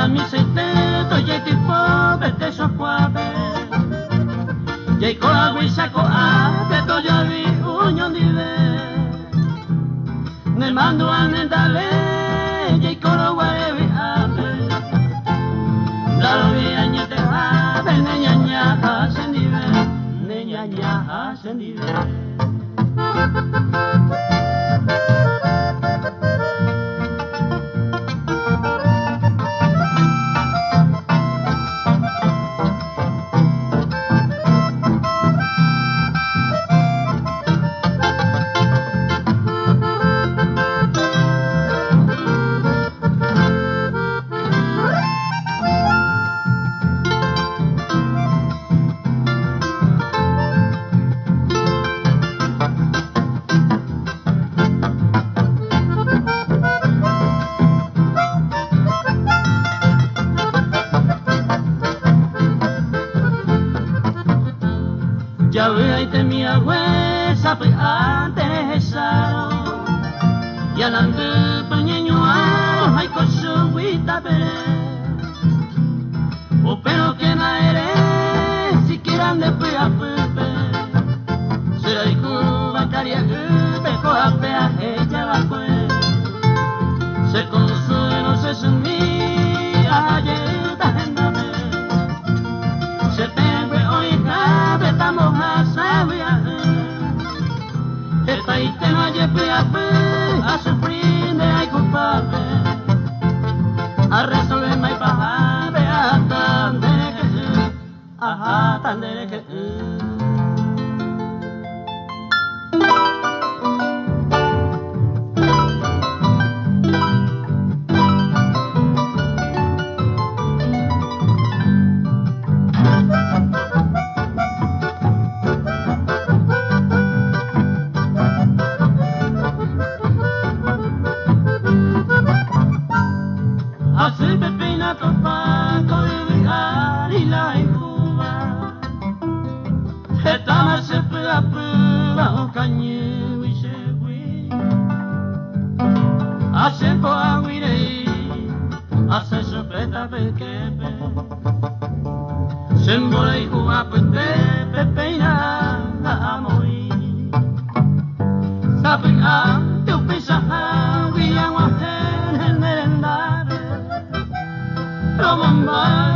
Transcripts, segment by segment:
mi seiteto y tipo vete socuape y coa guisaco a te toya vi unión dive ne mando anendale y coro guarevi ave la vi añete ave ne ñaña sendive ne ñaña sendive. Ya veite mi agüesa pe antes esaro y anande peñeño hay coso guita pere o pero que na eres si quieran de pe a pepe será y cuba caria pe coa pe a ella va pues se consuelo se sumí ayer ta gendame se pegue hoy cabe estamos a saber esta y te no hay a sufrir de hay culpable a resolver más paja de ajá tan de que así pepina topaco de vijar y la incuba estaba se pega o caño y se fui hace coaguirei hace sopeta pequepe se embora y juga pete pepina a morir sabe a tu pisaja y agua en merendar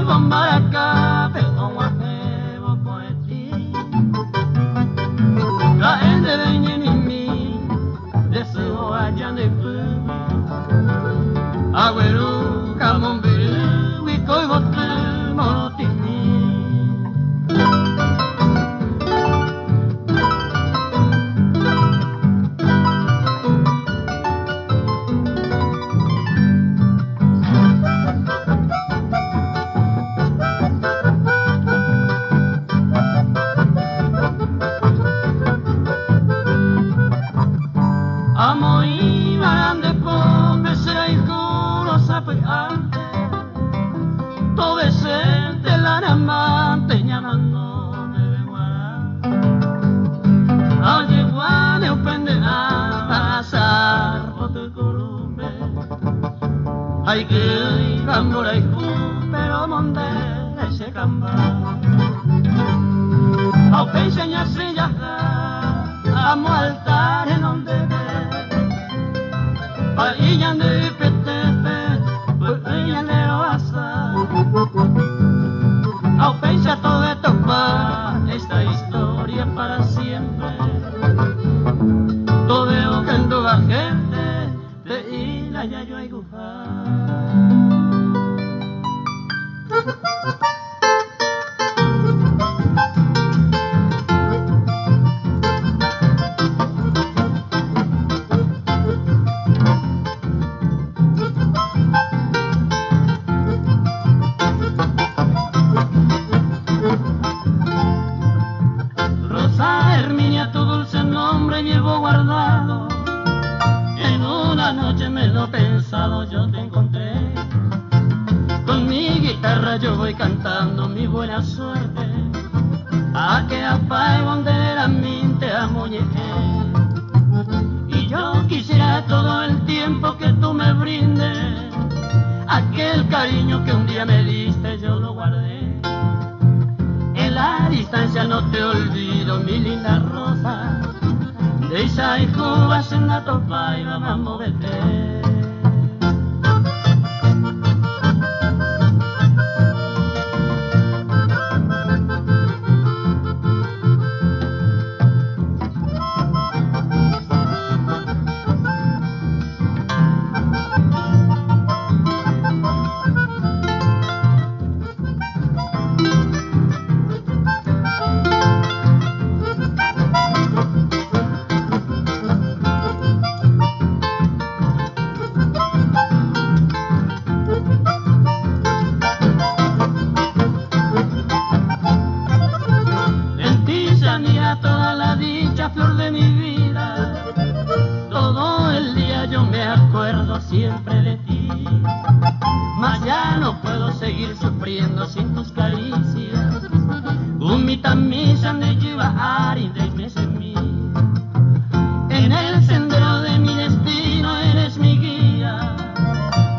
bomba acá pero guaje poeti la ende de ñenimi de su allá de pu agüero camomberu y coibote monotimi amo y grande pobre será hijo no sabe antes todo decente la amante llamando me vengo a llevar un pende a pasar otro columbe hay que ir a morar pero monte ese camba a peña se ya amo altar en donde ahí ande petepe, ahí ande oasa. Au pensa todo esto pa esta historia para siempre. Todo veo que ando la gente de Ila ya yo hay Rosa Herminia, tu dulce nombre llevo guardado. En una noche me lo he pensado, yo te encontré. Con mi guitarra yo voy cantando mi buena suerte. A que apague bandera mi te amuñequé. Y yo quisiera todo el tiempo que tú me brindes aquel el cariño que un día me diste yo lo guardé. En la distancia no te olvido, mi linda rosa. De Isa y Cuba, Senda Topa y vamos a moverte. Toda la dicha, flor de mi vida, todo el día yo me acuerdo siempre de ti. Mas ya no puedo seguir sufriendo sin tus caricias. Umita misa ne lleva ari de mes en mí. En el sendero de mi destino eres mi guía.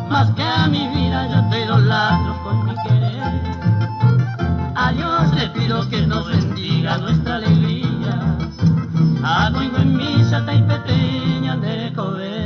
Más que a mi vida yo te idolatro con mi querer. A Dios le pido que nos bendiga nuestra alegría. Aguingo en misa y peteña de comer.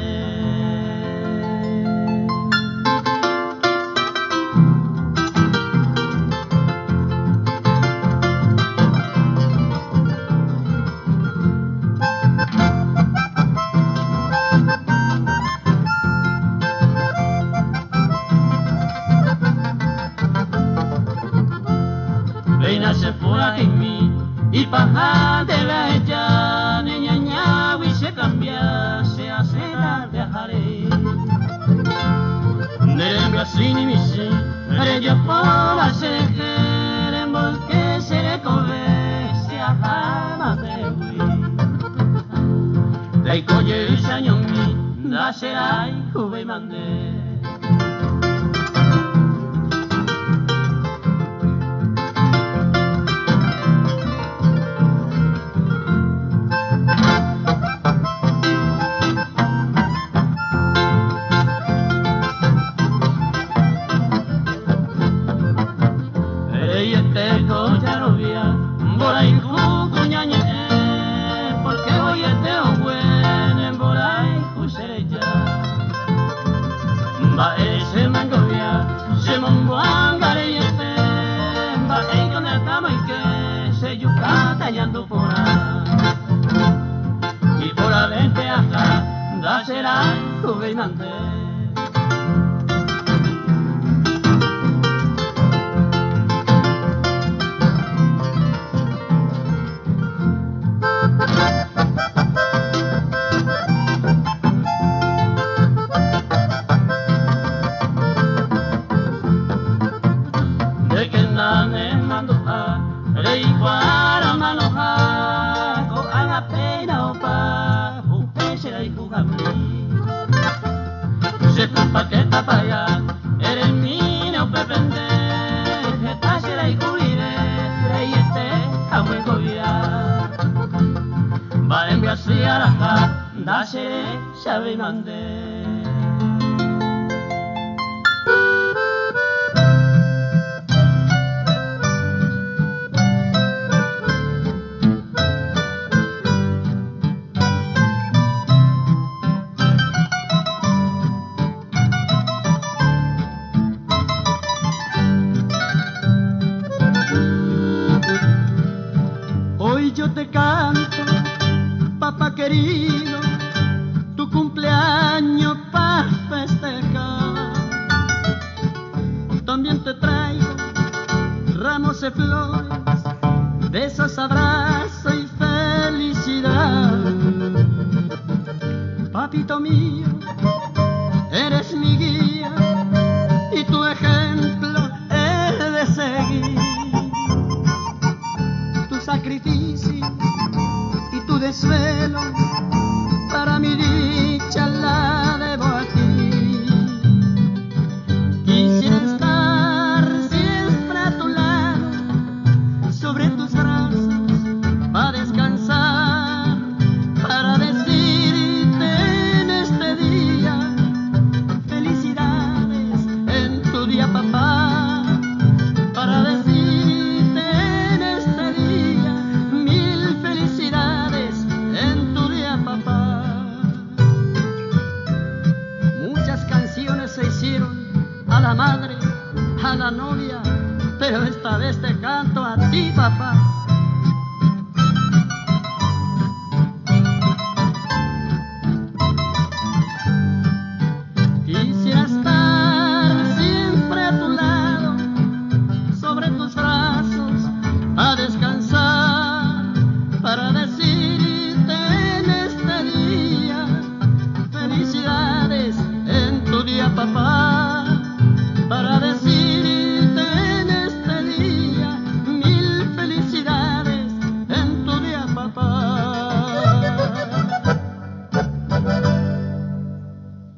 Reina se fue a mí y paja de la hecha de ñañagua y se cambia, se hace tarde a jare. Nerenga sin y misi, yo poba se jeren, porque se le cobe, se ajama de hui. De coye y sañomi, da serai, jube y mandé. Porque voy a te buen en Boray Cusereya. Va ese mangovia, se monguangare y este. Va con el tamo y que se yuca tallando por ahí. Y por la vente acá, da será gobernante. Se culpa que está para allá, eres mío, pepende, esta será y cubriré, y este a buen gobierno. Va a enviarse a la ja, da seré, sabe y mandé. Yo te canto, papá querido, tu cumpleaños para festejar. También te traigo ramos de flores, besos, abrazos y felicidad. Papito mío, eres mi guía y tu ejemplo he de seguir. Tu sacrificio y tu desvelo, para mi dicha la debo a ti. Quisiera estar siempre a tu lado, sobre tus brazos, para descansar, para decirte en este día felicidades en tu día. madre, a la novia, pero esta vez te canto a ti, papá. Quisiera estar siempre a tu lado, sobre tus brazos, a descansar, para decirte en este día, felicidades en tu día, papá.